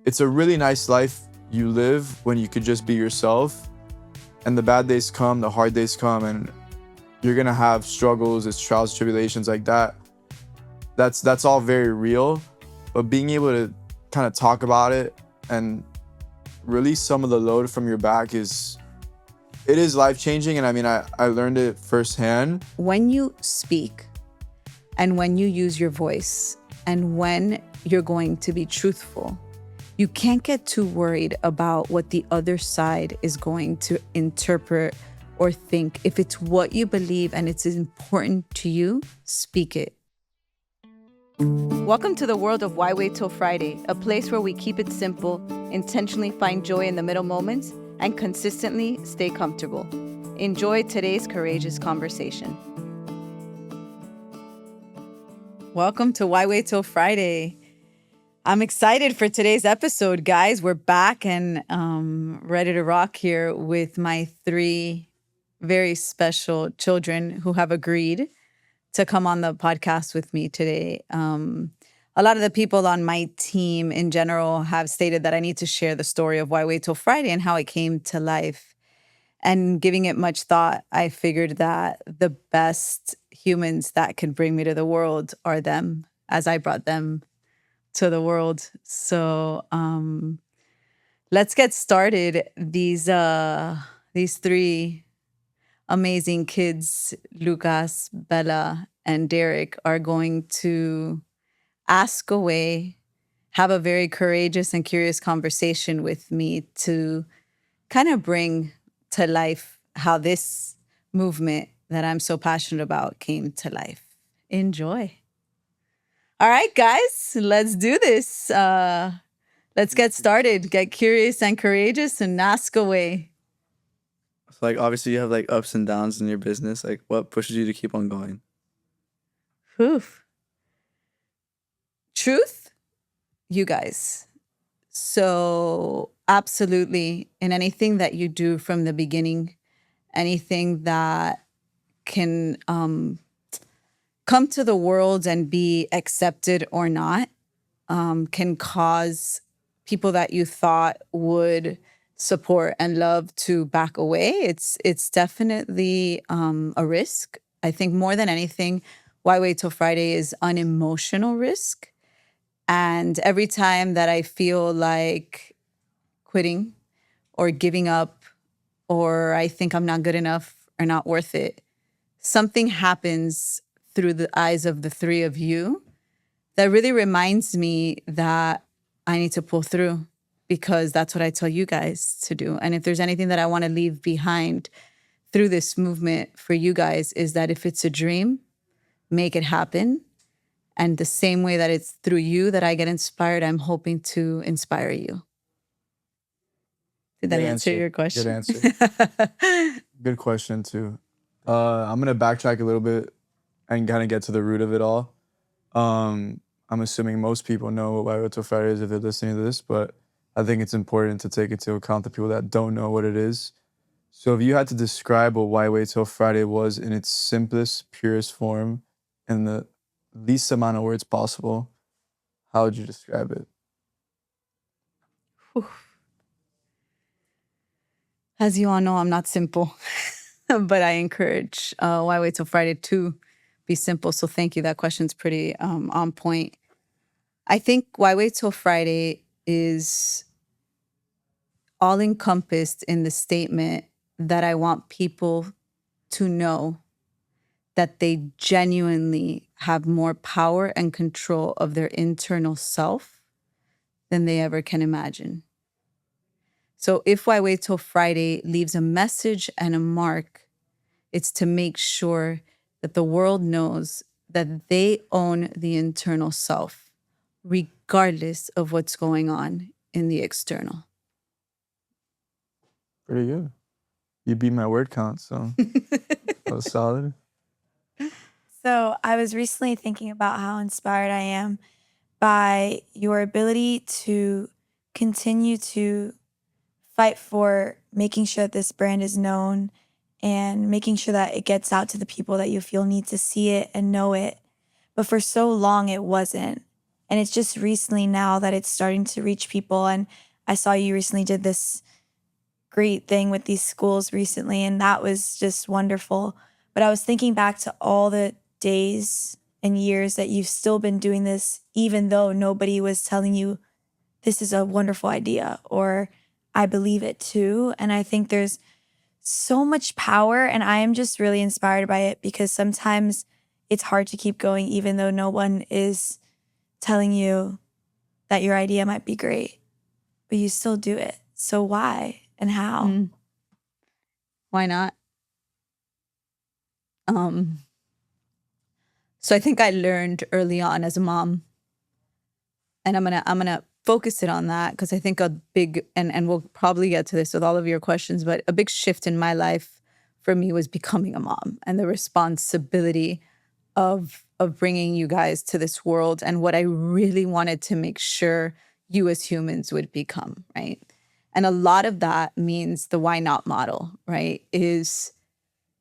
it's a really nice life you live when you could just be yourself. And the bad days come, the hard days come, and you're gonna have struggles, it's trials, tribulations like that. That's all very real. But being able to kind of talk about it and release some of the load from your back is life-changing. And I mean, I learned it firsthand. When you speak and when you use your voice and when you're going to be truthful, you can't get too worried about what the other side is going to interpret or think. If it's what you believe and it's important to you, speak it. Welcome to the world of Why Wait Till Friday, a place where we keep it simple, intentionally find joy in the middle moments, and consistently stay comfortable. Enjoy today's courageous conversation. Welcome to Why Wait Till Friday. I'm excited for today's episode, guys. We're back and ready to rock here with my three very special children who have agreed to come on the podcast with me today. A lot of the people on my team in general have stated that I need to share the story of Why Wait Till Friday and how it came to life. And giving it much thought, I figured that the best humans that could bring me to the world are them, as I brought them to the world. So let's get started. These three amazing kids, Lucas, Bella, and Derek, are going to ask away, have a very courageous and curious conversation with me to kind of bring to life how this movement that I'm so passionate about came to life. Enjoy. All right, guys, let's do this. Let's get started. Get curious and courageous and ask away. So, like, obviously you have like ups and downs in your business. Like, what pushes you to keep on going? Oof. Truth, you guys. So absolutely, in anything that you do from the beginning, anything that can come to the world and be accepted or not, can cause people that you thought would support and love to back away. It's definitely a risk. I think more than anything, Why Wait Till Friday is unemotional risk. And every time that I feel like quitting or giving up, or I think I'm not good enough or not worth it, something happens through the eyes of the three of you that really reminds me that I need to pull through, because that's what I tell you guys to do. And if there's anything that I want to leave behind through this movement for you guys, is that if it's a dream, make it happen. And the same way that it's through you that I get inspired, I'm hoping to inspire you. Did that answer your question? Good answer. Good question, too. I'm going to backtrack a little bit and kind of get to the root of it all. I'm assuming most people know what Why Wait Till Friday is if they're listening to this, but I think it's important to take into account the people that don't know what it is. So if you had to describe what Why Wait Till Friday was in its simplest, purest form, in the least amount of words possible, how would you describe it? Whew. As you all know, I'm not simple, but I encourage Why Wait Till Friday to be simple. So thank you. That question's pretty on point. I think Why Wait Till Friday is all encompassed in the statement that I want people to know that they genuinely have more power and control of their internal self than they ever can imagine. So if Why Wait Till Friday leaves a message and a mark, it's to make sure that the world knows that they own the internal self, regardless of what's going on in the external. Pretty good. You beat my word count, so that was solid. So I was recently thinking about how inspired I am by your ability to continue to fight for making sure that this brand is known and making sure that it gets out to the people that you feel need to see it and know it. But for so long, it wasn't. And it's just recently now that it's starting to reach people. And I saw you recently did this great thing with these schools recently, and that was just wonderful. But I was thinking back to all the days and years that you've still been doing this, even though nobody was telling you this is a wonderful idea or I believe it too. And I think there's so much power, and I am just really inspired by it because sometimes it's hard to keep going even though no one is telling you that your idea might be great, but you still do it. So why and how? Why not? So I think I learned early on as a mom, and I'm gonna focus it on that because I think a big and we'll probably get to this with all of your questions, but a big shift in my life for me was becoming a mom and the responsibility of bringing you guys to this world and what I really wanted to make sure you as humans would become, right? And a lot of that means the why not model, right? Is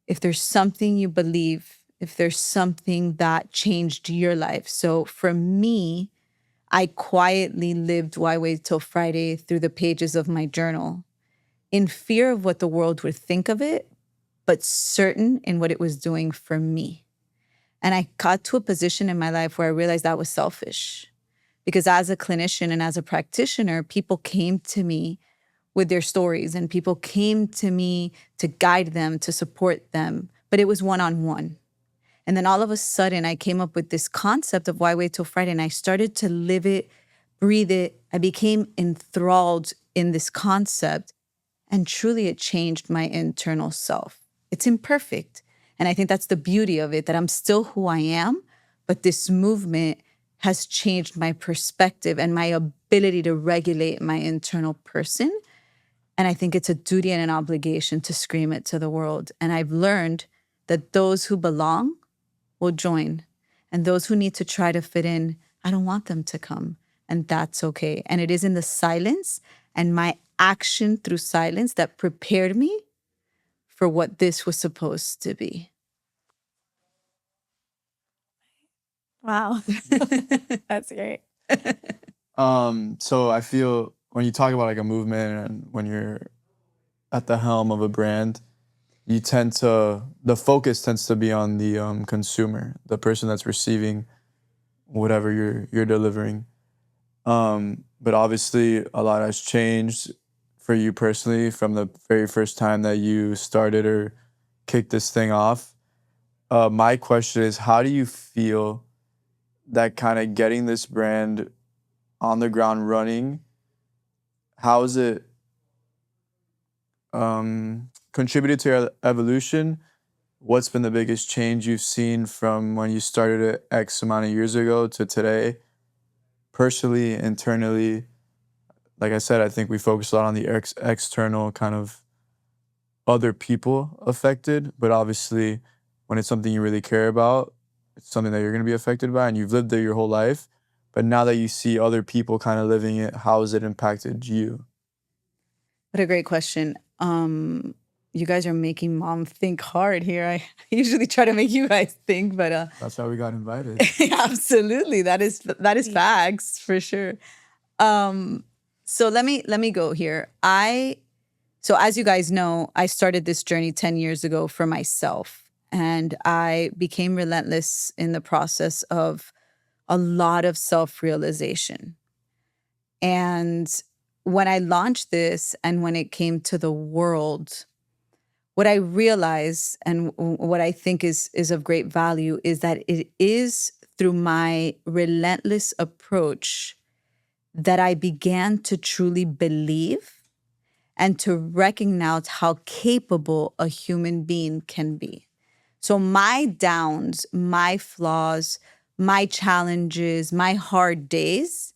if there's something you believe, if there's something that changed your life. So for me, I quietly lived Why Wait Till Friday through the pages of my journal in fear of what the world would think of it, but certain in what it was doing for me. And I got to a position in my life where I realized that was selfish. Because as a clinician and as a practitioner, people came to me with their stories and people came to me to guide them, to support them, but it was one-on-one. And then all of a sudden I came up with this concept of Why Wait Till Friday, and I started to live it, breathe it. I became enthralled in this concept, and truly it changed my internal self. It's imperfect. And I think that's the beauty of it, that I'm still who I am, but this movement has changed my perspective and my ability to regulate my internal person. And I think it's a duty and an obligation to scream it to the world. And I've learned that those who belong will join. And those who need to try to fit in, I don't want them to come. And that's okay. And it is in the silence and my action through silence that prepared me for what this was supposed to be. Wow. That's great. So I feel when you talk about like a movement and when you're at the helm of a brand, the focus tends to be on the consumer, the person that's receiving whatever you're delivering. But obviously a lot has changed for you personally from the very first time that you started or kicked this thing off. My question is, how do you feel that kind of getting this brand on the ground running, how has it contributed to your evolution? What's been the biggest change you've seen from when you started it X amount of years ago to today? Personally, internally, like I said, I think we focus a lot on the external kind of other people affected, but obviously when it's something you really care about, it's something that you're going to be affected by and you've lived there your whole life. But now that you see other people kind of living it, how has it impacted you? What a great question. You guys are making mom think hard here. I usually try to make you guys think, but That's how we got invited. absolutely, that is facts for sure. So let me go here. So as you guys know, I started this journey 10 years ago for myself, and I became relentless in the process of a lot of self-realization. And when I launched this and when it came to the world, what I realized and what I think is of great value is that it is through my relentless approach that I began to truly believe and to recognize how capable a human being can be. So my downs, my flaws, my challenges, my hard days,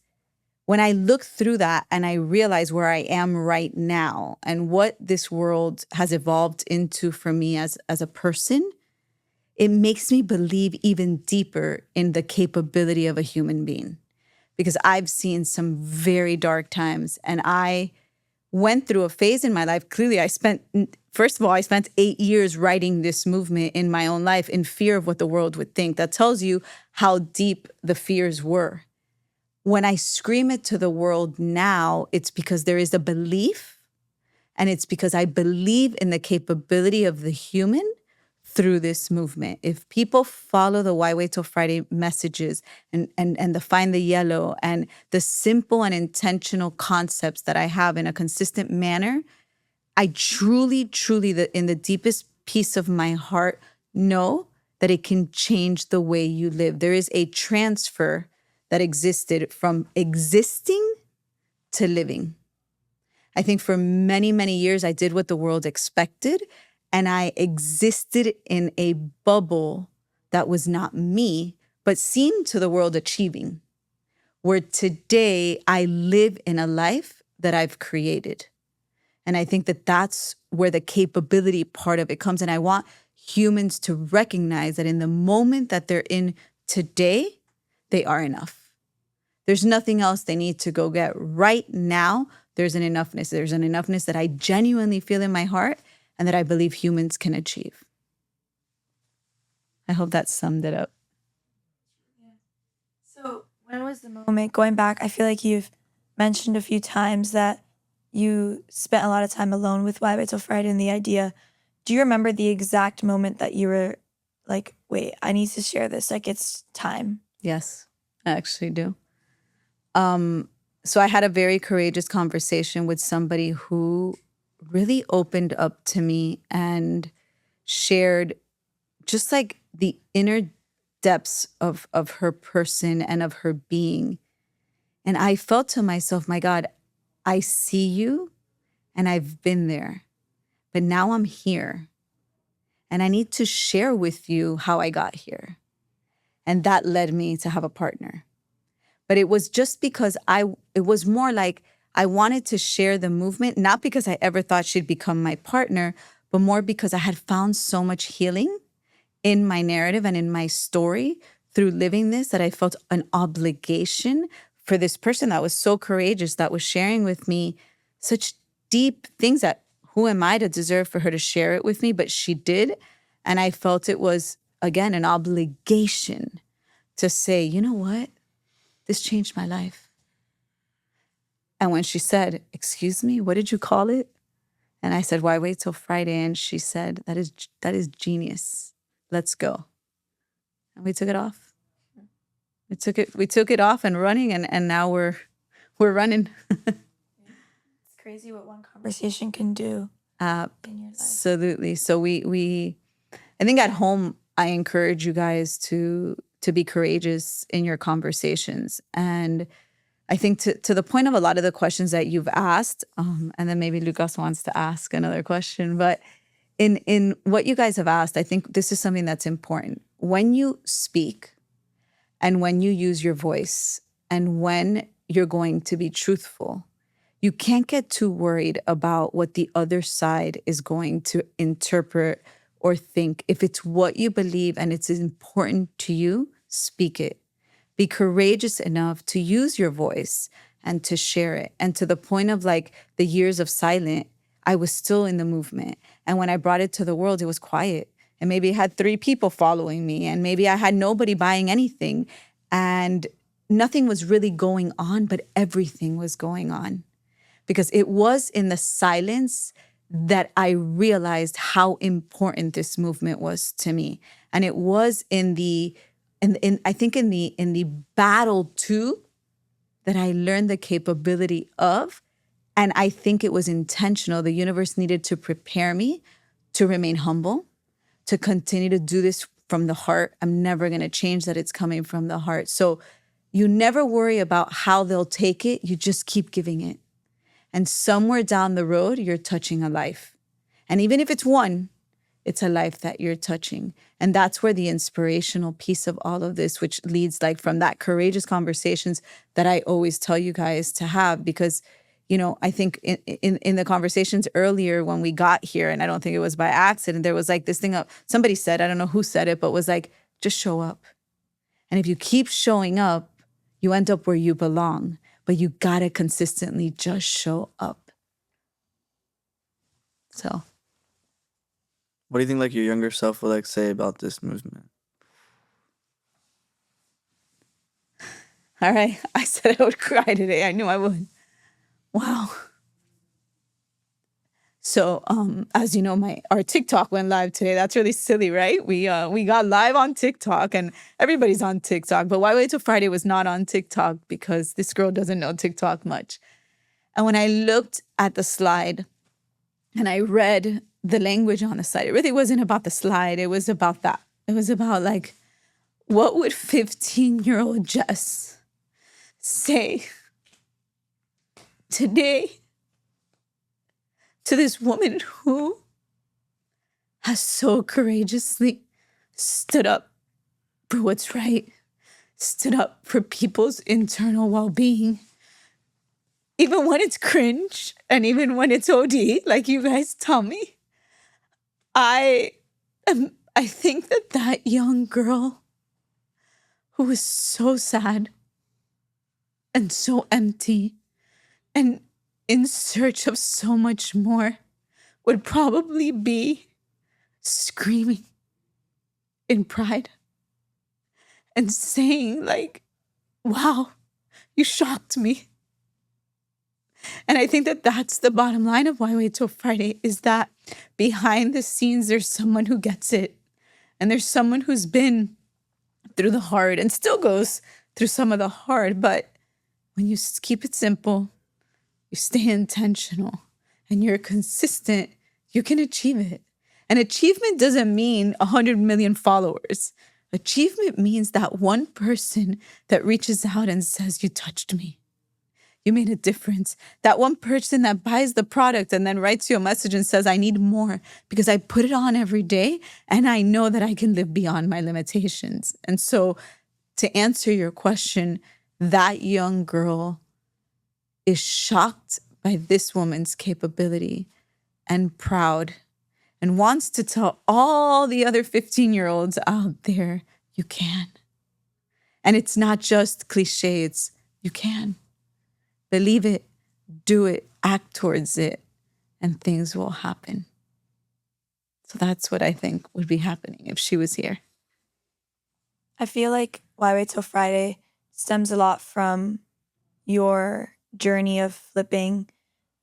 when I look through that and I realize where I am right now and what this world has evolved into for me as a person, it makes me believe even deeper in the capability of a human being. Because I've seen some very dark times and I went through a phase in my life. Clearly, I spent 8 years writing this movement in my own life in fear of what the world would think. That tells you how deep the fears were. when I scream it to the world now, it's because there is a belief, and it's because I believe in the capability of the human through this movement. If people follow the Why Wait Till Friday messages and the Find the Yellow and the simple and intentional concepts that I have in a consistent manner, I truly, truly, in the deepest piece of my heart, know that it can change the way you live. There is a transfer that existed from existing to living. I think for many, many years, I did what the world expected, and I existed in a bubble that was not me, but seemed to the world achieving. Where today, I live in a life that I've created. And I think that that's where the capability part of it comes. And I want humans to recognize that in the moment that they're in today, they are enough. There's nothing else they need to go get. Right now, there's an enoughness. There's an enoughness that I genuinely feel in my heart and that I believe humans can achieve. I hope that summed it up. So when was the moment, going back, I feel like you've mentioned a few times that you spent a lot of time alone with Why Wait Till Friday and the idea. Do you remember the exact moment that you were like, wait, I need to share this, like it's time? Yes, I actually do. So I had a very courageous conversation with somebody who really opened up to me and shared just like the inner depths of her person and of her being. And I felt to myself, my God, I see you and I've been there, but now I'm here and I need to share with you how I got here. And that led me to have a partner. But it was just because it was more like I wanted to share the movement, not because I ever thought she'd become my partner, but more because I had found so much healing in my narrative and in my story through living this, that I felt an obligation for this person that was so courageous, that was sharing with me such deep things that who am I to deserve for her to share it with me? But she did. And I felt it was, again, an obligation to say, you know what? This changed my life. And when she said, excuse me, what did you call it? And I said, why wait till Friday? And she said, that is genius. Let's go. And we took it off. We took it off and running, and now we're running. It's crazy what one conversation can do in your life. Absolutely. So we I think at home I encourage you guys to be courageous in your conversations. And I think to the point of a lot of the questions that you've asked, and then maybe Lucas wants to ask another question, but in what you guys have asked, I think this is something that's important. When you speak and when you use your voice and when you're going to be truthful, you can't get too worried about what the other side is going to interpret or think. If it's what you believe and it's important to you, speak it. Be courageous enough to use your voice and to share it. And to the point of like the years of silent, I was still in the movement. And when I brought it to the world, it was quiet. And maybe I had 3 people following me, and maybe I had nobody buying anything. And nothing was really going on, but everything was going on. Because it was in the silence that I realized how important this movement was to me. And it was in the battle too that I learned the capability of. And I think it was intentional. The universe needed to prepare me to remain humble, to continue to do this from the heart. I'm never going to change that it's coming from the heart. So you never worry about how they'll take it. You just keep giving it. And somewhere down the road, you're touching a life. And even if it's one, it's a life that you're touching. And that's where the inspirational piece of all of this, which leads like from that courageous conversations that I always tell you guys to have. Because, you know, I think in the conversations earlier when we got here, and I don't think it was by accident, there was like this thing up, somebody said, I don't know who said it, but was like, just show up. And if you keep showing up, you end up where you belong. But you gotta consistently just show up. So. What do you think like your younger self would like say about this movement? All right. I said I would cry today. I knew I would. Wow. So, as you know, our TikTok went live today. That's really silly, right? We got live on TikTok, and everybody's on TikTok. But Why Wait Till Friday was not on TikTok because this girl doesn't know TikTok much. And when I looked at the slide and I read the language on the slide, it really wasn't about the slide. It was about that. It was about like, what would 15-year-old Jess say today to this woman who has so courageously stood up for what's right, stood up for people's internal well-being, even when it's cringe and even when it's OD, like you guys tell me. I think that young girl who was so sad and so empty and in search of so much more would probably be screaming in pride and saying like, wow, you shocked me. And I think that that's the bottom line of Why Wait Till Friday, is that behind the scenes, there's someone who gets it. And there's someone who's been through the hard and still goes through some of the hard. But when you keep it simple, you stay intentional, and you're consistent, you can achieve it. And achievement doesn't mean 100 million followers. Achievement means that one person that reaches out and says, you touched me. You made a difference. That one person that buys the product and then writes you a message and says, I need more because I put it on every day and I know that I can live beyond my limitations. And so to answer your question, that young girl is shocked by this woman's capability and proud and wants to tell all the other 15-year-olds out there, you can. And it's not just cliche, it's you can. Believe it, do it, act towards it, and things will happen. So that's what I think would be happening if she was here. I feel like Why Wait Till Friday stems a lot from your journey of flipping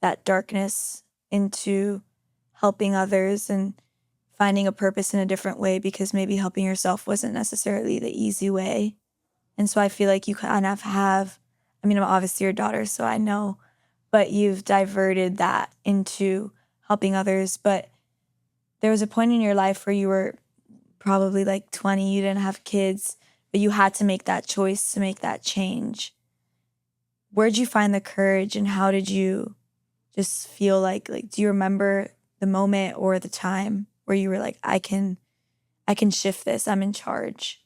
that darkness into helping others and finding a purpose in a different way, because maybe helping yourself wasn't necessarily the easy way. And so I feel like you kind of have, I mean, I'm obviously your daughter, so I know, but you've diverted that into helping others. But there was a point in your life where you were probably like 20, you didn't have kids, but you had to make that choice to make that change. Where'd you find the courage, and how did you just feel like do you remember the moment or the time where you were like, I can shift this, I'm in charge?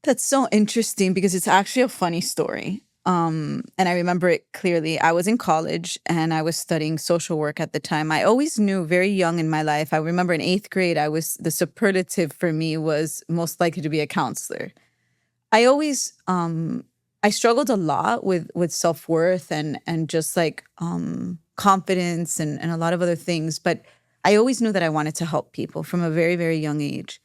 That's so interesting because it's actually a funny story. And I remember it clearly. I was in college and I was studying social work at the time. I always knew very young in my life. I remember in 8th grade, the superlative for me was most likely to be a counselor. I always, I struggled a lot with self-worth and just like confidence and a lot of other things. But I always knew that I wanted to help people from a very, very young age.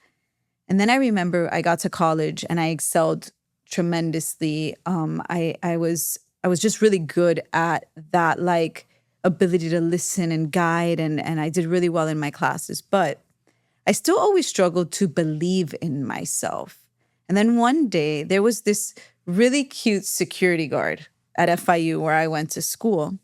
And then I remember I got to college and I excelled tremendously. I was just really good at that, like, ability to listen and guide, and I did really well in my classes. But I still always struggled to believe in myself. And then one day there was this really cute security guard at FIU where I went to school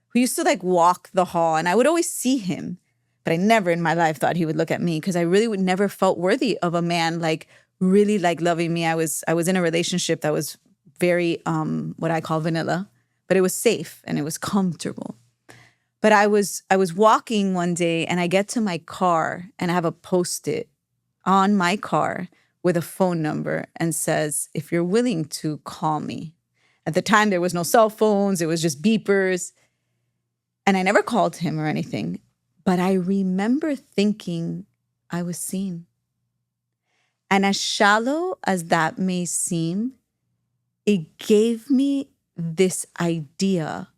who used to like walk the hall, and I would always see him. But I never in my life thought he would look at me because I really would never felt worthy of a man like really like loving me. I was in a relationship that was very what I call vanilla, but it was safe and it was comfortable. But I was walking one day and I get to my car and I have a Post-it on my car with a phone number and says, if you're willing to call me. At the time, there was no cell phones. It was just beepers. And I never called him or anything. But I remember thinking I was seen. And as shallow as that may seem, it gave me this idea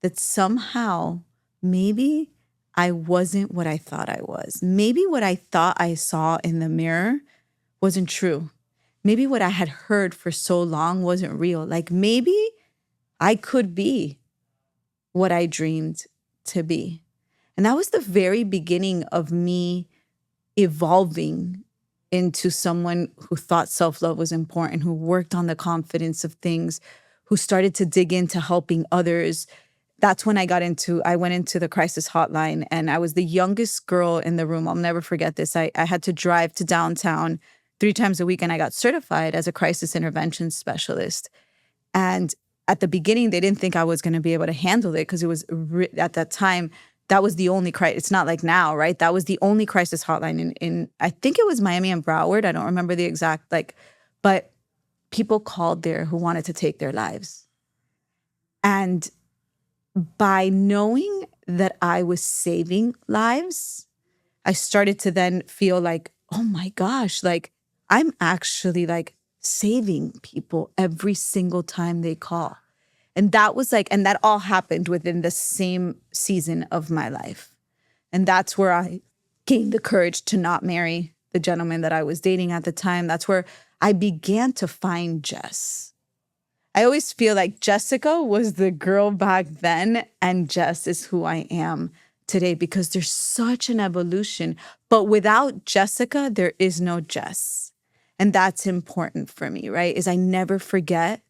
that somehow maybe I wasn't what I thought I was. Maybe what I thought I saw in the mirror wasn't true. maybe what I had heard for so long wasn't real. Like maybe I could be what I dreamed to be. And that was the very beginning of me evolving into someone who thought self-love was important, who worked on the confidence of things, who started to dig into helping others. That's when I went into the crisis hotline, and I was the youngest girl in the room. I'll never forget this. I had to drive to downtown 3 times a week, and I got certified as a crisis intervention specialist. And at the beginning, they didn't think I was going to be able to handle it because it was at that time, that was the only crisis. It's not like now, right? That was the only crisis hotline in I think it was Miami and Broward. I don't remember the exact, but people called there who wanted to take their lives. And by knowing that I was saving lives, I started to then feel like, oh my gosh, like I'm actually like saving people every single time they call. And that was like, and that all happened within the same season of my life. And that's where I gained the courage to not marry the gentleman that I was dating at the time. That's where I began to find Jess. I always feel like Jessica was the girl back then, and Jess is who I am today because there's such an evolution. But without Jessica, there is no Jess. And that's important for me, right? Is I never forget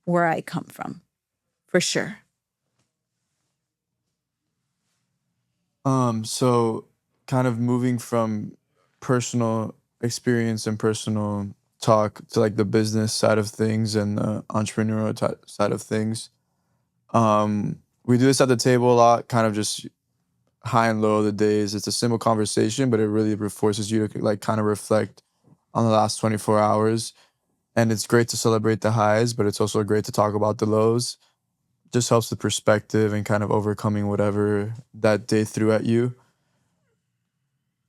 where I come from, for sure. So kind of moving from personal experience and personal talk to like the business side of things and the entrepreneurial side of things. We do this at the table a lot, kind of just high and low of the days. It's a simple conversation, but it really forces you to like kind of reflect on the last 24 hours. And it's great to celebrate the highs, but it's also great to talk about the lows. Just helps with perspective and kind of overcoming whatever that day threw at you.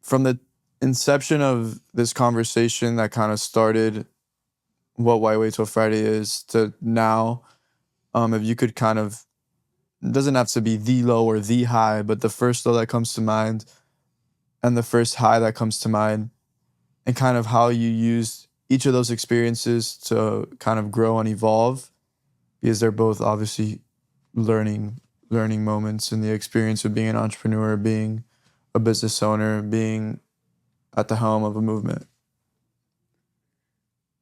From the inception of this conversation that kind of started what Why Wait Till Friday is to now, if you could kind of, it doesn't have to be the low or the high, but the first low that comes to mind and the first high that comes to mind, and kind of how you used each of those experiences to kind of grow and evolve, because they're both obviously learning moments in the experience of being an entrepreneur, being a business owner, being at the helm of a movement.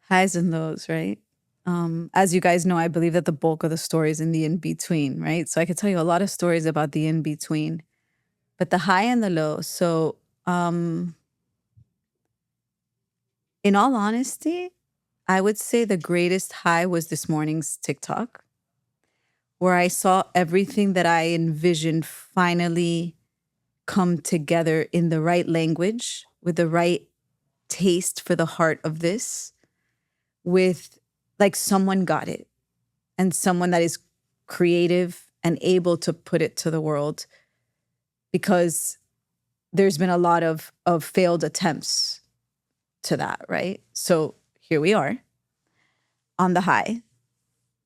Highs and lows, right? As you guys know, I believe that the bulk of the story is in the in-between, right? So I could tell you a lot of stories about the in-between, but the high and the low. So in all honesty, I would say the greatest high was this morning's TikTok, where I saw everything that I envisioned finally come together in the right language, with the right taste for the heart of this, with like someone got it, and someone that is creative and able to put it to the world, because there's been a lot of failed attempts to that, right? So here we are on the high.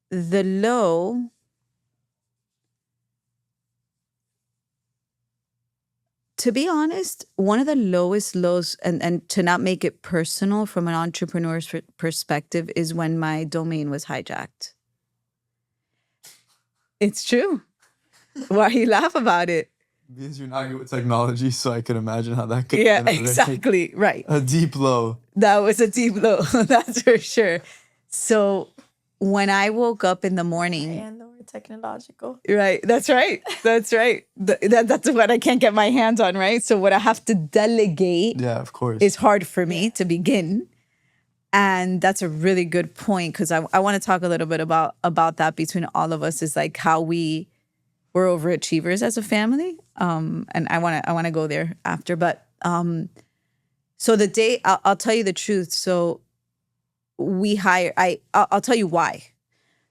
The low, to be honest, one of the lowest lows, and to not make it personal from an entrepreneur's perspective, is when my domain was hijacked. It's true. Why you laugh about it? Because you're not good with technology, so I can imagine how that could Yeah, be exactly. Right. a deep low. That was a deep low. That's for sure. So when I woke up in the morning, And the word technological. right. That's right. That's right. That's what I can't get my hands on, right? So what I have to delegate Yeah, of course. is hard for me to begin. And that's a really good point, because I want to talk a little bit about that between all of us, is like how we're overachievers as a family. And I want to go there after. But so the day, I'll tell you the truth. So I'll tell you why.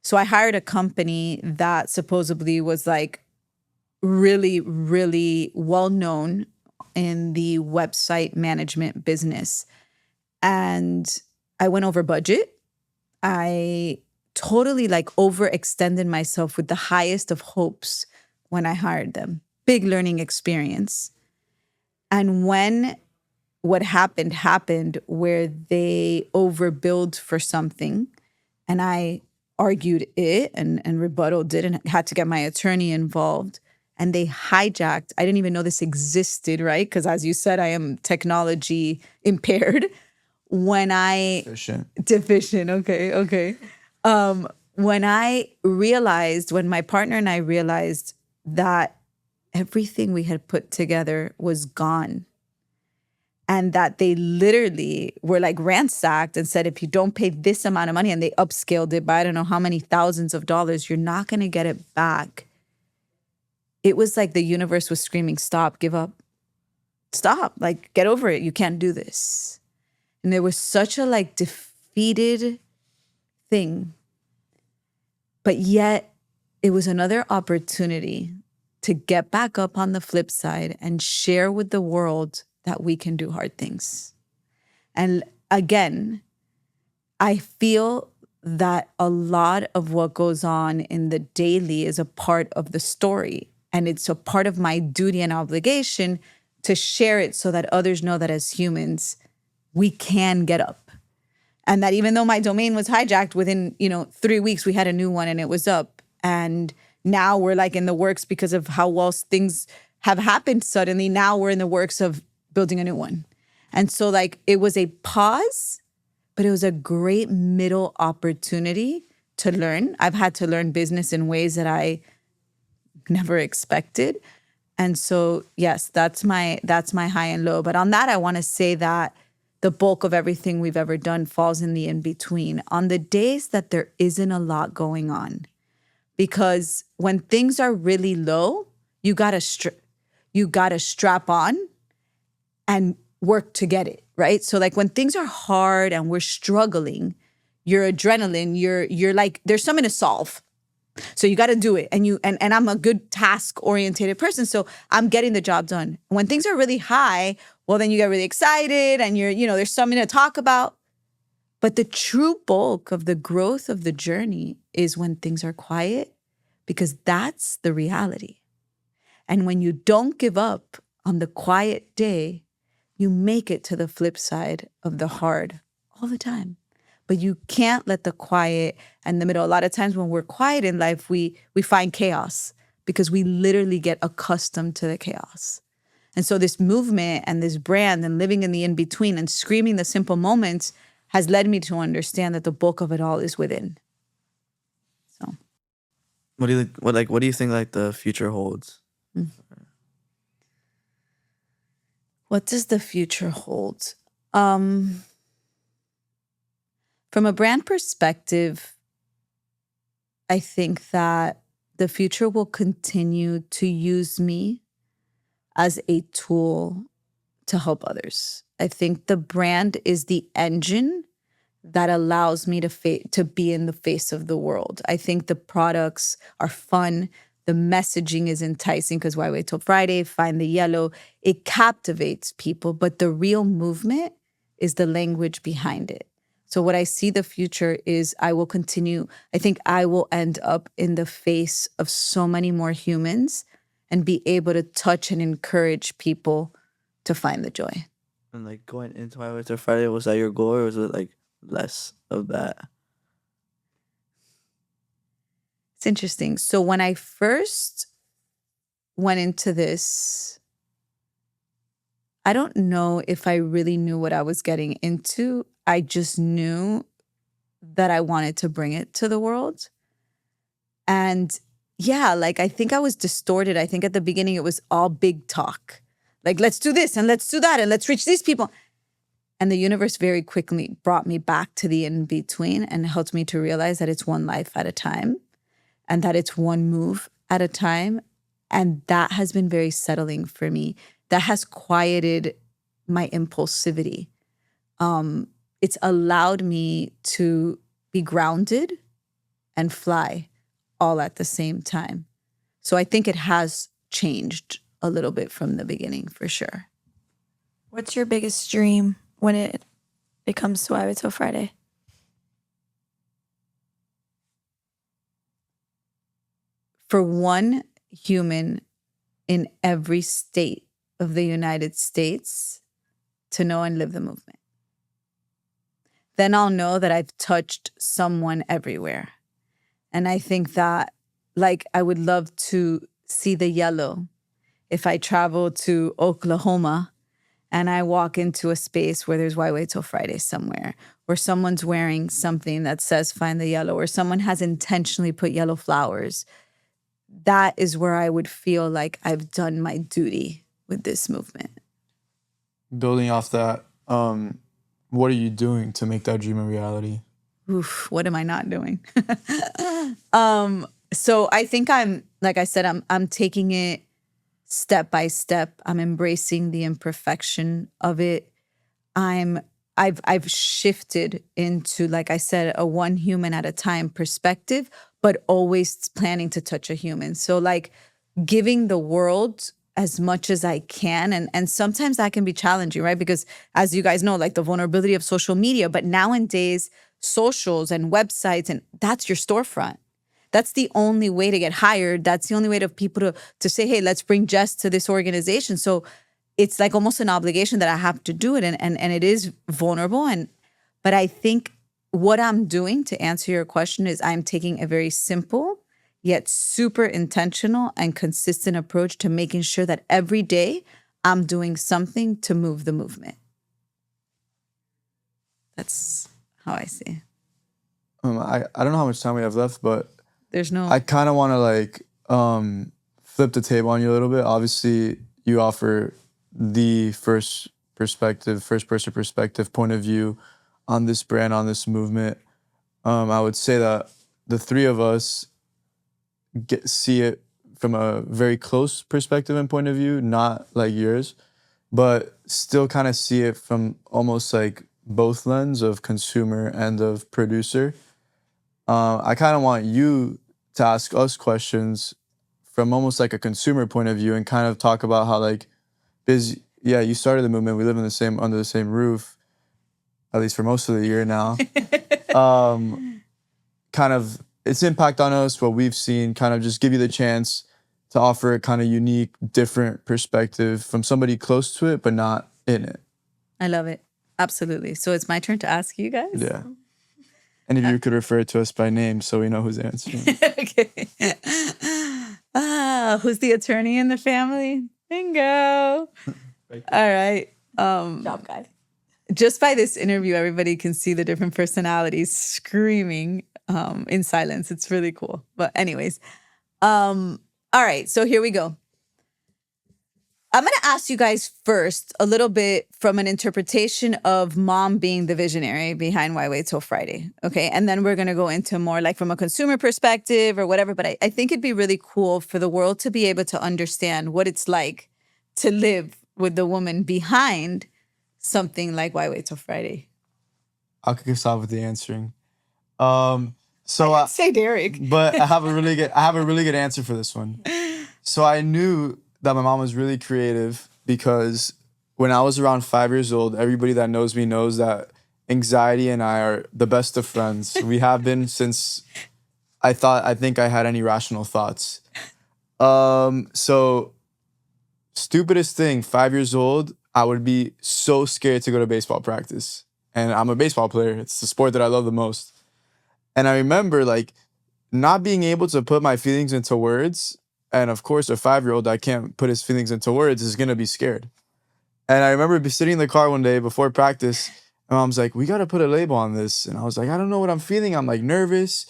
So I hired a company that supposedly was like really, really well known in the website management business. And I went over budget. I totally like overextended myself with the highest of hopes when I hired them. Big learning experience. And when what happened where they overbilled for something, and I argued it and rebutted it and had to get my attorney involved. And they hijacked, I didn't even know this existed, right? Because as you said, I am technology impaired. When I deficient, okay. When my partner and I realized that everything we had put together was gone, and that they literally were like ransacked and said, if you don't pay this amount of money, and they upscaled it by I don't know how many thousands of dollars, you're not going to get it back. It was like the universe was screaming, stop, give up, stop, like get over it. You can't do this. And there was such a like defeated thing. But yet it was another opportunity to get back up on the flip side and share with the world that we can do hard things. And again, I feel that a lot of what goes on in the daily is a part of the story. And it's a part of my duty and obligation to share it so that others know that as humans, we can get up. And that even though my domain was hijacked, within 3 weeks, we had a new one and it was up. And now we're like in the works because of how well things have happened suddenly. Now we're in the works of building a new one. And so like it was a pause, but it was a great middle opportunity to learn. I've had to learn business in ways that I never expected. And so, yes, that's my high and low. But on that, I want to say that the bulk of everything we've ever done falls in the in-between, on the days that there isn't a lot going on. Because when things are really low, you gotta strap on and work to get it, right? So like when things are hard and we're struggling, your adrenaline, you're like, there's something to solve. So you got to do it. And I'm a good task-oriented person, so I'm getting the job done. When things are really high, well, then you get really excited and there's something to talk about. But the true bulk of the growth of the journey is when things are quiet, because that's the reality. And when you don't give up on the quiet day, you make it to the flip side of the hard all the time. But you can't let the quiet and the middle. A lot of times when we're quiet in life, we find chaos because we literally get accustomed to the chaos. And so this movement and this brand and living in the in-between and screaming the simple moments has led me to understand that the bulk of it all is within. So What do you think like the future holds? what does the future hold? From a brand perspective, I think that the future will continue to use me as a tool to help others. I think the brand is the engine that allows me to be in the face of the world. I think the products are fun. The messaging is enticing because why wait till Friday? Find the yellow. It captivates people, but the real movement is the language behind it. So what I see the future is I will continue. I think I will end up in the face of so many more humans and be able to touch and encourage people to find the joy. And like going into Why Wait Till Friday, was that your goal, or was it like less of that? It's interesting. So when I first went into this, I don't know if I really knew what I was getting into. I just knew that I wanted to bring it to the world. And yeah, like I think I was distorted. I think at the beginning it was all big talk. Like, let's do this and let's do that and let's reach these people. And the universe very quickly brought me back to the in-between and helped me to realize that it's one life at a time and that it's one move at a time. And that has been very settling for me. That has quieted my impulsivity. It's allowed me to be grounded and fly all at the same time. So I think it has changed a little bit from the beginning, for sure. What's your biggest dream when it comes to Why Wait Till Friday? For one human in every state of the United States to know and live the movement. Then I'll know that I've touched someone everywhere. And I think that, like, I would love to see the yellow if I travel to Oklahoma and I walk into a space where there's Why Wait Till Friday somewhere, or someone's wearing something that says Find the Yellow, or someone has intentionally put yellow flowers. That is where I would feel like I've done my duty with this movement. Building off that, what are you doing to make that dream a reality? Oof, what am I not doing? So I think like I said, I'm taking it step by step. I'm embracing the imperfection of it. I've shifted into, like I said, a one human at a time perspective, but always planning to touch a human. So like giving the world as much as I can. And sometimes that can be challenging, right? Because as you guys know, like the vulnerability of social media, but nowadays socials and websites, and that's your storefront. That's the only way to get hired. That's the only way to people to say, hey, let's bring Jess to this organization. So it's like almost an obligation that I have to do it. And it is vulnerable. But I think what I'm doing, to answer your question, is I'm taking a very simple yet super intentional and consistent approach to making sure that every day I'm doing something to move the movement. That's how I see it. I don't know how much time we have left, but There's no... I kind of want to like flip the table on you a little bit. Obviously, you offer the first person perspective point of view on this brand, on this movement. I would say that the three of us see it from a very close perspective and point of view, not like yours, but still kind of see it from almost like both lens of consumer and of producer. I kind of want you to ask us questions from almost like a consumer point of view and kind of talk about how like, because yeah, you started the movement. We live under the same roof, at least for most of the year now. Kind of its impact on us, what we've seen, kind of just give you the chance to offer a kind of unique, different perspective from somebody close to it, but not in it. I love it. Absolutely. So it's my turn to ask you guys? Yeah. And if you could refer to us by name so we know who's answering. Okay. Who's the attorney in the family? Bingo. All right. Job, guys. Just by this interview, everybody can see the different personalities screaming in silence. It's really cool. But anyways, all right. So here we go. I'm going to ask you guys first a little bit from an interpretation of mom being the visionary behind Why Wait Till Friday. Okay. And then we're going to go into more like from a consumer perspective or whatever. But I think it'd be really cool for the world to be able to understand what it's like to live with the woman behind something like Why Wait Till Friday. I'll kick us off with the answering. Say Derek. But I have a really good answer for this one. So I knew that my mom was really creative because when I was around 5 years old, everybody that knows me knows that anxiety and I are the best of friends. We have been since I think I had any rational thoughts. So stupidest thing, 5 years old, I would be so scared to go to baseball practice. And I'm a baseball player. It's the sport that I love the most. And I remember like not being able to put my feelings into words. And of course, a 5-year-old that can't put his feelings into words is going to be scared. And I remember sitting in the car one day before practice, and mom's like, we got to put a label on this. And I was like, I don't know what I'm feeling. I'm like nervous.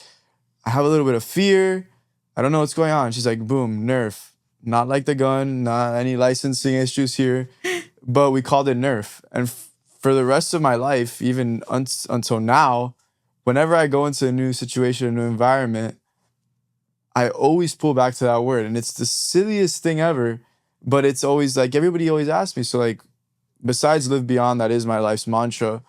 I have a little bit of fear. I don't know what's going on. She's like, boom, Nerf. Not like the gun, not any licensing issues here, but we called it Nerf. And for the rest of my life, even until now, whenever I go into a new situation, a new environment, I always pull back to that word. And it's the silliest thing ever, but it's always like, everybody always asks me. So like, besides live beyond, that is my life's mantra.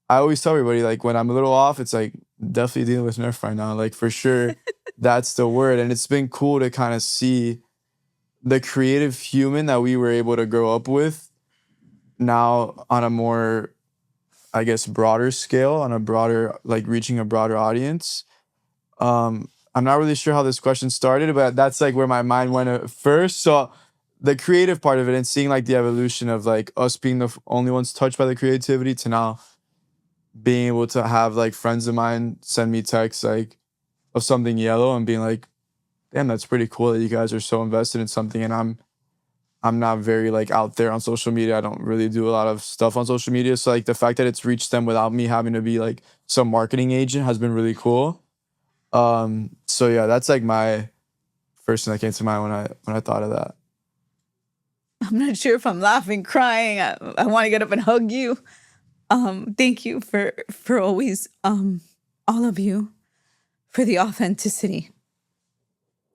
I always tell everybody, like when I'm a little off, it's like definitely dealing with Nerf right now. Like for sure, that's the word. And it's been cool to kind of see the creative human that we were able to grow up with now on a more, I guess, broader scale, on a broader, like reaching a broader audience. I'm not really sure how this question started, but that's like where my mind went at first. So the creative part of it and seeing like the evolution of like us being the only ones touched by the creativity to now being able to have like friends of mine send me texts like of something yellow and being like, damn, that's pretty cool that you guys are so invested in something. And I'm not very like out there on social media. I don't really do a lot of stuff on social media. So like the fact that it's reached them without me having to be like some marketing agent has been really cool. So yeah, that's like my first thing that came to mind when I thought of that. I'm not sure if I'm laughing, crying. I want to get up and hug you. Thank you for always, all of you, for the authenticity.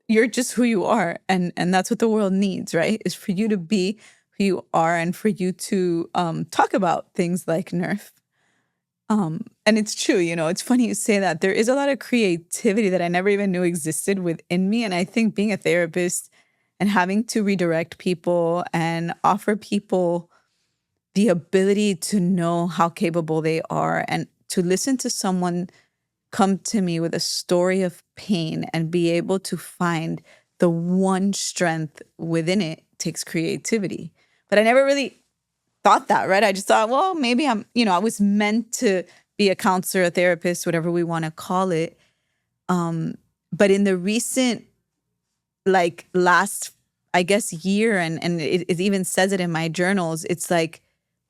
You're just who you are, and that's what the world needs, right? Is for you to be who you are and for you to talk about things like Nerf. And it's true, it's funny you say that. There is a lot of creativity that I never even knew existed within me. And I think being a therapist and having to redirect people and offer people the ability to know how capable they are and to listen to someone come to me with a story of pain and be able to find the one strength within it takes creativity. But I never really thought that, right? I just thought, well, maybe I was meant to be a counselor, a therapist, whatever we want to call it. But in the recent, like last, I guess, year, and it even says it in my journals, it's like,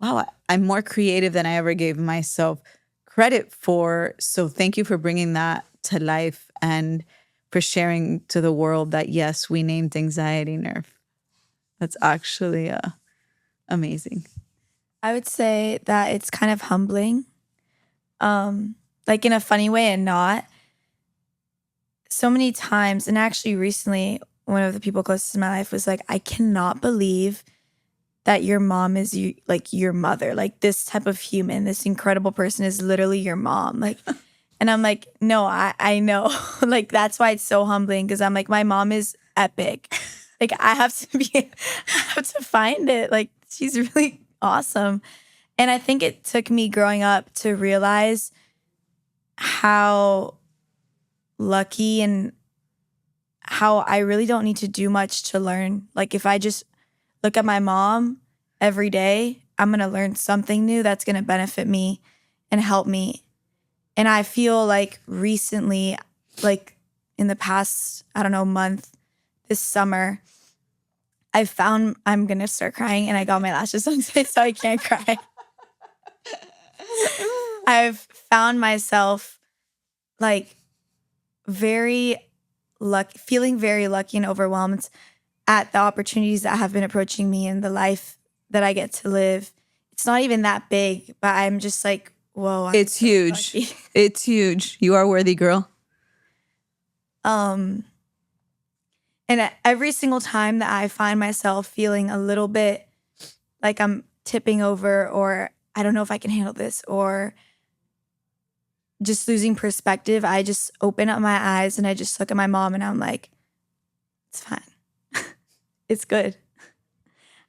wow, I'm more creative than I ever gave myself credit for. So thank you for bringing that to life and for sharing to the world that, yes, we named anxiety Nerf. That's actually amazing. I would say that it's kind of humbling, like in a funny way and not. So many times, and actually recently, one of the people closest to my life was like, I cannot believe that your mom is like your mother. Like this type of human, this incredible person is literally your mom. Like, and I'm like, no, I know. Like that's why it's so humbling, because I'm like, my mom is epic. Like I have to find it. Like she's really awesome. And I think it took me growing up to realize how lucky and how I really don't need to do much to learn. Like if I just look at my mom every day, I'm going to learn something new that's going to benefit me and help me. And I feel like recently, like in the past, I don't know, month, this summer, I'm going to start crying, and I got my lashes on today, so I can't cry. I've found myself like feeling very lucky and overwhelmed at the opportunities that have been approaching me and the life that I get to live. It's not even that big, but I'm just like, whoa. It's so huge. Lucky. It's huge. You are worthy, girl. And every single time that I find myself feeling a little bit like I'm tipping over, or I don't know if I can handle this, or just losing perspective, I just open up my eyes and I just look at my mom and I'm like, it's fine. It's good.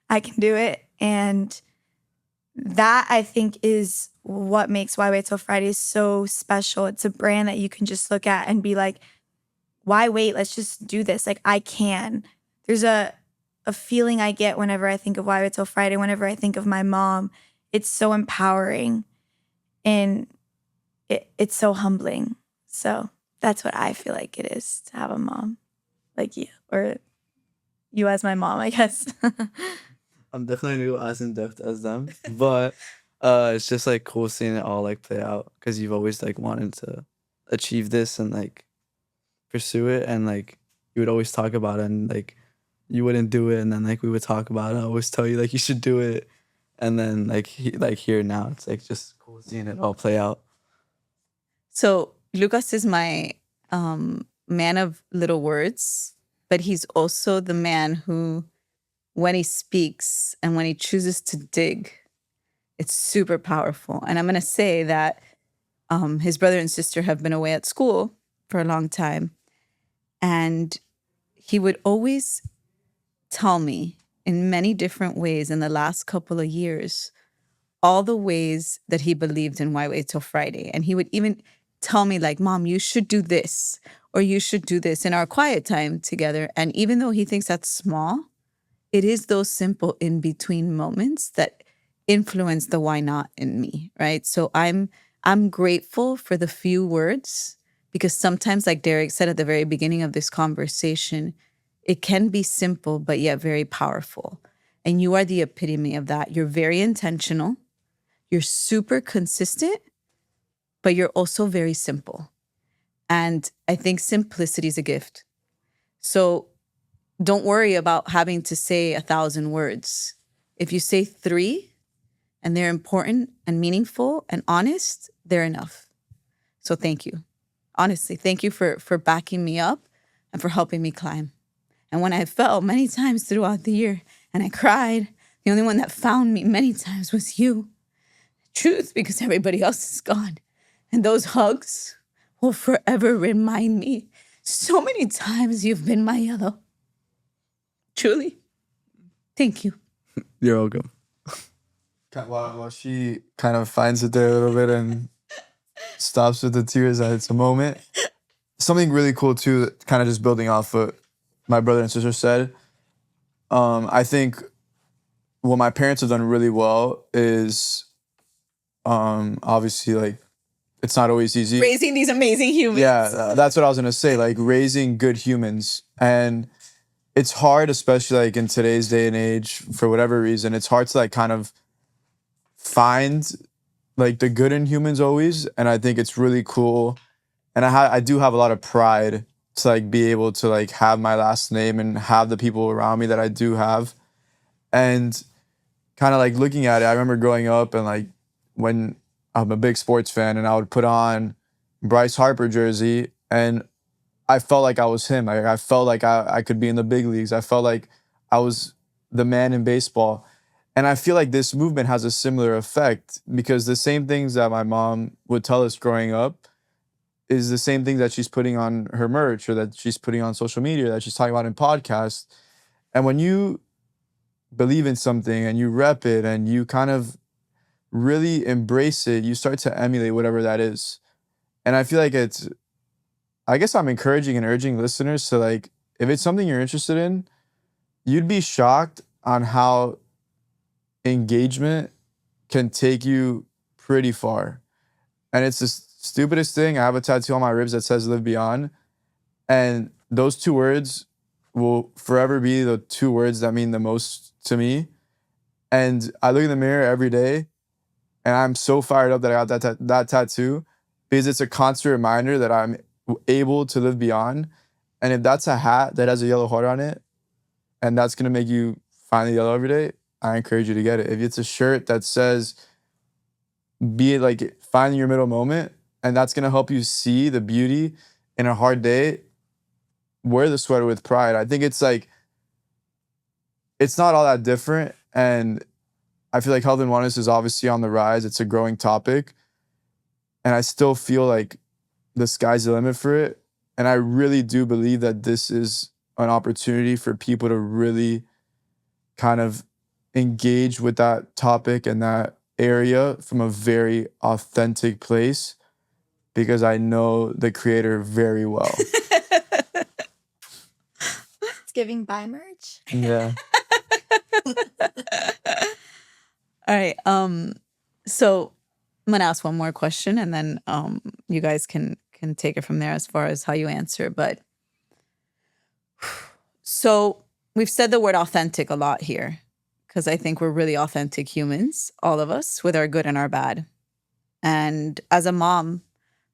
I can do it. And that, I think, is what makes Why Wait Till Friday so special. It's a brand that you can just look at and be like, why wait? Let's just do this. Like I can. There's a feeling I get whenever I think of Why Wait Till Friday, whenever I think of my mom. It's so empowering and it's so humbling. So that's what I feel like it is to have a mom like you, or you as my mom, I guess. I'm definitely not as in depth as them, but it's just like cool seeing it all like play out, because you've always like wanted to achieve this and like pursue it, and like you would always talk about it, and like you wouldn't do it, and then like we would talk about it. I always tell you like you should do it, and then like here now it's like just cool seeing it all play out. So Lucas is my man of little words, but he's also the man who, when he speaks and when he chooses to dig, it's super powerful. And I'm going to say that his brother and sister have been away at school for a long time. And he would always tell me in many different ways in the last couple of years, all the ways that he believed in Why Wait Till Friday. And he would even tell me like, Mom, you should do this, or you should do this in our quiet time together. And even though he thinks that's small, it is those simple in between moments that influence the why not in me, right? So I'm grateful for the few words, because sometimes, like Derek said at the very beginning of this conversation, it can be simple but yet very powerful. And you are the epitome of that. You're very intentional, you're super consistent, but you're also very simple. And I think simplicity is a gift. So don't worry about having to say 1,000 words. If you say 3 and they're important and meaningful and honest, they're enough. So thank you. Honestly, thank you for backing me up and for helping me climb. And when I fell many times throughout the year and I cried, the only one that found me many times was you. Truth, because everybody else is gone. And those hugs will forever remind me so many times you've been my yellow. Truly. Thank you. You're welcome. While she kind of finds it there a little bit and stops with the tears, it's a moment. Something really cool too, kind of just building off what my brother and sister said. I think what my parents have done really well is obviously, like, it's not always easy. Raising these amazing humans. Yeah, that's what I was gonna say. Like, raising good humans, and it's hard, especially like in today's day and age, for whatever reason. It's hard to like kind of find like the good in humans always, and I think it's really cool. And I do have a lot of pride to like be able to like have my last name and have the people around me that I do have, and kind of like looking at it. I remember growing up and like when I'm a big sports fan and I would put on Bryce Harper jersey and I felt like I was him. I felt like I could be in the big leagues. I felt like I was the man in baseball. And I feel like this movement has a similar effect, because the same things that my mom would tell us growing up is the same thing that she's putting on her merch, or that she's putting on social media, that she's talking about in podcasts. And when you believe in something and you rep it and you kind of really embrace it, you start to emulate whatever that is. And I feel like I guess I'm encouraging and urging listeners to, like, if it's something you're interested in, you'd be shocked on how engagement can take you pretty far. And it's the stupidest thing. I have a tattoo on my ribs that says "Live Beyond." And those 2 words will forever be the 2 words that mean the most to me. And I look in the mirror every day and I'm so fired up that I got that tattoo, because it's a constant reminder that I'm able to live beyond. And if that's a hat that has a yellow heart on it, and that's gonna make you find the yellow every day, I encourage you to get it. If it's a shirt that says, be it like finding your middle moment, and that's gonna help you see the beauty in a hard day, wear the sweater with pride. I think it's like, it's not all that different. And I feel like health and wellness is obviously on the rise. It's a growing topic. And I still feel like the sky's the limit for it. And I really do believe that this is an opportunity for people to really kind of engage with that topic and that area from a very authentic place, because I know the creator very well. It's giving buy merch. Yeah. All right. So I'm gonna ask one more question, and then you guys can take it from there as far as how you answer. But so we've said the word authentic a lot here, because I think we're really authentic humans, all of us, with our good and our bad. And as a mom,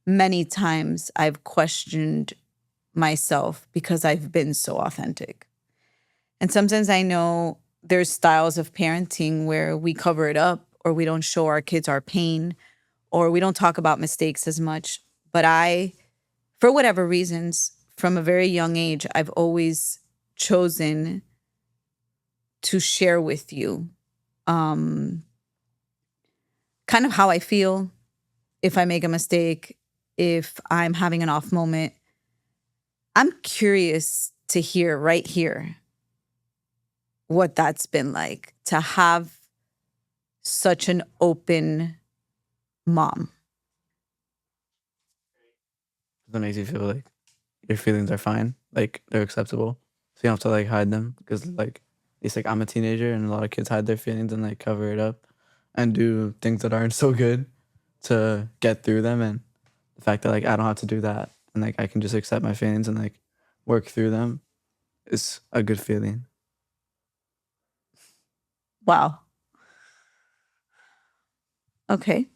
many times I've questioned myself because I've been so authentic. And sometimes I know there's styles of parenting where we cover it up, or we don't show our kids our pain, or we don't talk about mistakes as much. But I, for whatever reasons, from a very young age, I've always chosen to share with you kind of how I feel, if I make a mistake, if I'm having an off moment. I'm curious to hear right here what that's been like to have such an open mom. That makes you feel like your feelings are fine, like they're acceptable. So you don't have to like hide them, because like least like I'm a teenager, and a lot of kids hide their feelings and like cover it up and do things that aren't so good to get through them. And the fact that like I don't have to do that and like I can just accept my feelings and like work through them is a good feeling. Wow. Okay.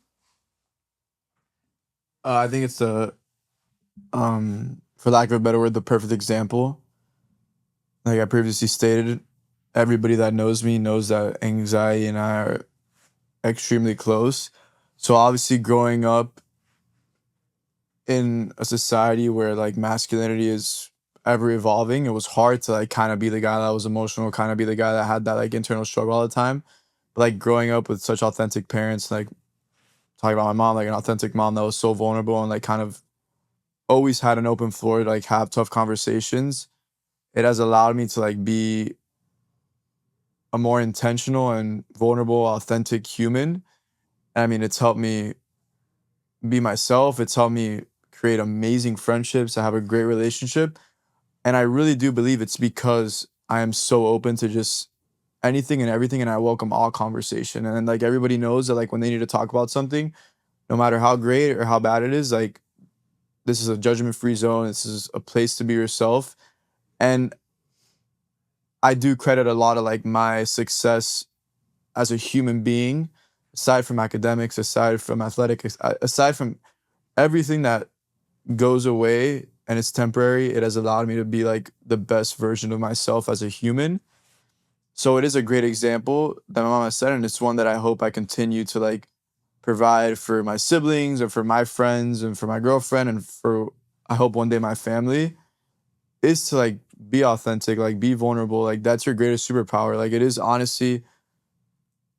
I think it's the, for lack of a better word, the perfect example. Like I previously stated, everybody that knows me knows that anxiety and I are extremely close. So obviously growing up in a society where like masculinity is ever evolving, it was hard to like kind of be the guy that was emotional, kind of be the guy that had that like internal struggle all the time. But like growing up with such authentic parents, like talking about my mom, like an authentic mom that was so vulnerable and like kind of always had an open floor to like have tough conversations, it has allowed me to like be a more intentional and vulnerable, authentic human. And I mean, it's helped me be myself. It's helped me create amazing friendships. I have a great relationship. And I really do believe it's because I am so open to just anything and everything. And I welcome all conversation. And like everybody knows that like when they need to talk about something, no matter how great or how bad it is, like this is a judgment free zone. This is a place to be yourself. And I do credit a lot of like my success as a human being, aside from academics, aside from athletics, aside from everything that goes away and it's temporary, it has allowed me to be like the best version of myself as a human. So it is a great example that my mama said, and it's one that I hope I continue to like provide for my siblings and for my friends and for my girlfriend and for I hope one day my family, is to like be authentic, like be vulnerable. Like that's your greatest superpower. Like it is honestly,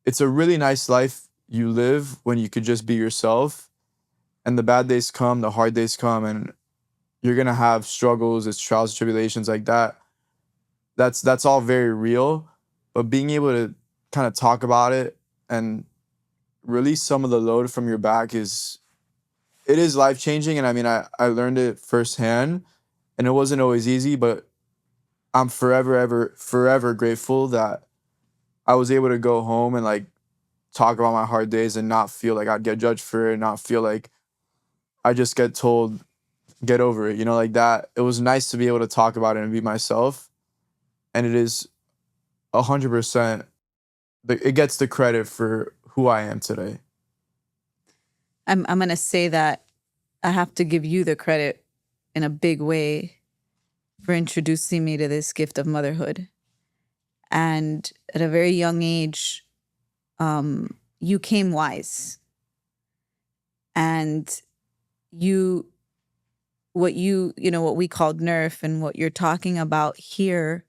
it's a really nice life you live when you could just be yourself. And the bad days come, the hard days come, and you're gonna have struggles, it's trials, tribulations like that. That's all very real. But being able to kind of talk about it and release some of the load from your back it is life changing. And I mean I learned it firsthand and it wasn't always easy, but I'm forever grateful that I was able to go home and like talk about my hard days and not feel like I'd get judged for it, not feel like I just get told get over it, like that. It was nice to be able to talk about it and be myself. And it is 100%, it gets the credit for who I am today. I'm gonna say that I have to give you the credit in a big way for introducing me to this gift of motherhood. And at a very young age, you came wise. And what we called nerf and what you're talking about here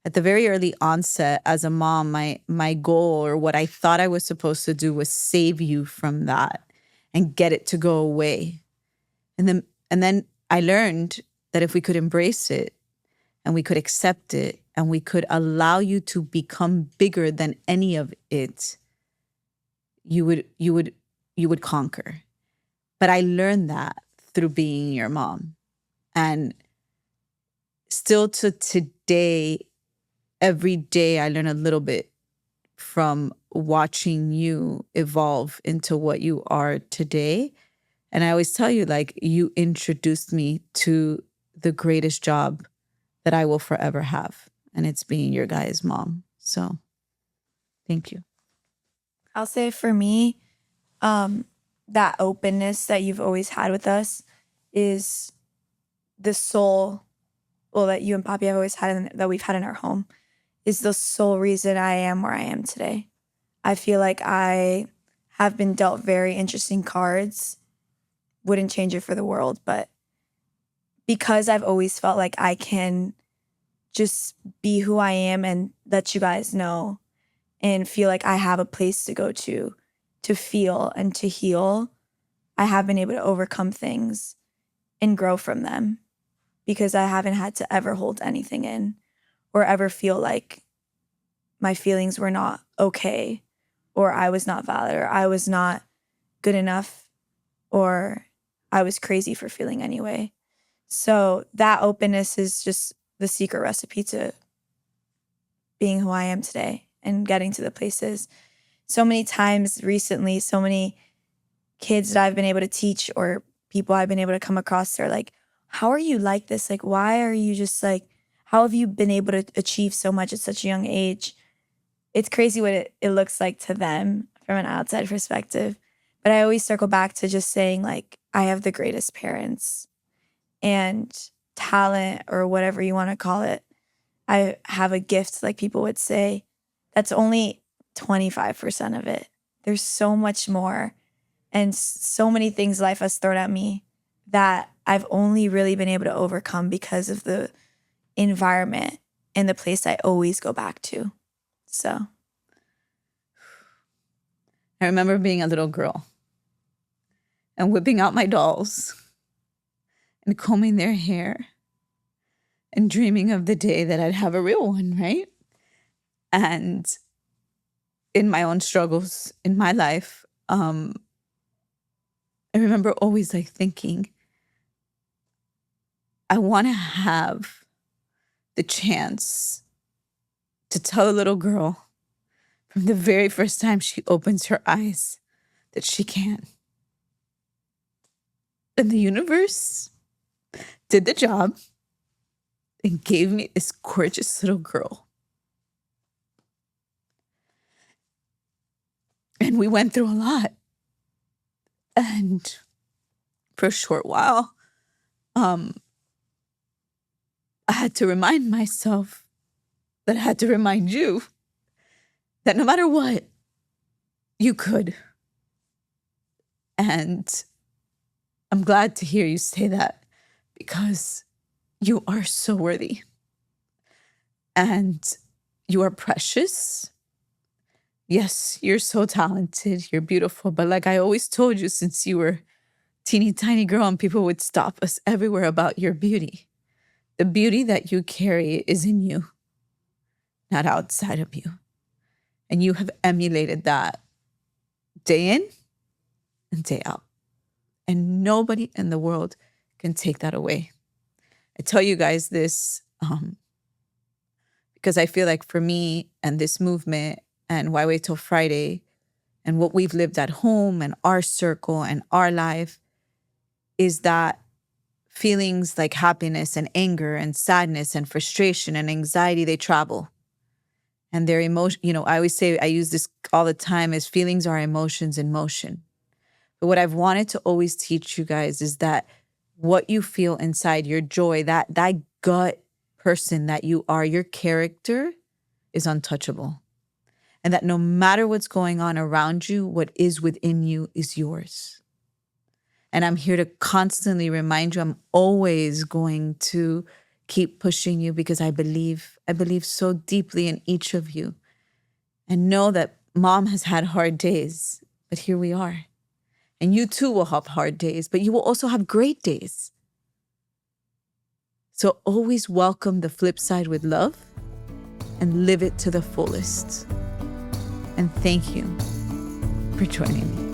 at the very early onset as a mom, my goal or what I thought I was supposed to do was save you from that and get it to go away. And then I learned that if we could embrace it and we could accept it and we could allow you to become bigger than any of it, you would conquer. But I learned that through being your mom. And still to today, every day I learn a little bit from watching you evolve into what you are today. And I always tell you, like, you introduced me to the greatest job that I will forever have. And it's being your guy's mom. So thank you. I'll say for me, that openness that you've always had with us is the sole, well, that you and Poppy have always had, that we've had in our home, is the sole reason I am where I am today. I feel like I have been dealt very interesting cards. Wouldn't change it for the world, but because I've always felt like I can just be who I am and let you guys know and feel like I have a place to go to feel and to heal, I have been able to overcome things and grow from them because I haven't had to ever hold anything in or ever feel like my feelings were not okay or I was not valid or I was not good enough or I was crazy for feeling anyway. So that openness is just the secret recipe to being who I am today and getting to the places. So many times recently, so many kids that I've been able to teach or people I've been able to come across, they're like, how are you like this? Like, why are you just like, how have you been able to achieve so much at such a young age? It's crazy what it looks like to them from an outside perspective. But I always circle back to just saying, like, I have the greatest parents and talent, or whatever you want to call it. I have a gift, like people would say. That's only 25% of it. There's so much more and so many things life has thrown at me that I've only really been able to overcome because of the environment and the place I always go back to. So I remember being a little girl and whipping out my dolls and combing their hair and dreaming of the day that I'd have a real one, right? And in my own struggles in my life, I remember always like thinking, I want to have the chance to tell a little girl from the very first time she opens her eyes that she can. And the universe did the job and gave me this gorgeous little girl. And we went through a lot. And for a short while, I had to remind myself that I had to remind you that no matter what, you could. And I'm glad to hear you say that, because you are so worthy. And you are precious. Yes, you're so talented. You're beautiful. But like I always told you since you were teeny tiny girl and people would stop us everywhere about your beauty. The beauty that you carry is in you, not outside of you. And you have emulated that day in and day out. And nobody in the world can take that away. I tell you guys this because I feel like for me and this movement and Why Wait Till Friday and what we've lived at home and our circle and our life is that feelings like happiness and anger and sadness and frustration and anxiety, they travel. And their emotion, I always say, I use this all the time, is feelings are emotions in motion. But what I've wanted to always teach you guys is that what you feel inside, your joy, that gut person that you are, your character is untouchable. And that no matter what's going on around you, what is within you is yours. And I'm here to constantly remind you, I'm always going to keep pushing you because I believe so deeply in each of you. And know that mom has had hard days, but here we are. And you too will have hard days, but you will also have great days. So always welcome the flip side with love and live it to the fullest. And thank you for joining me.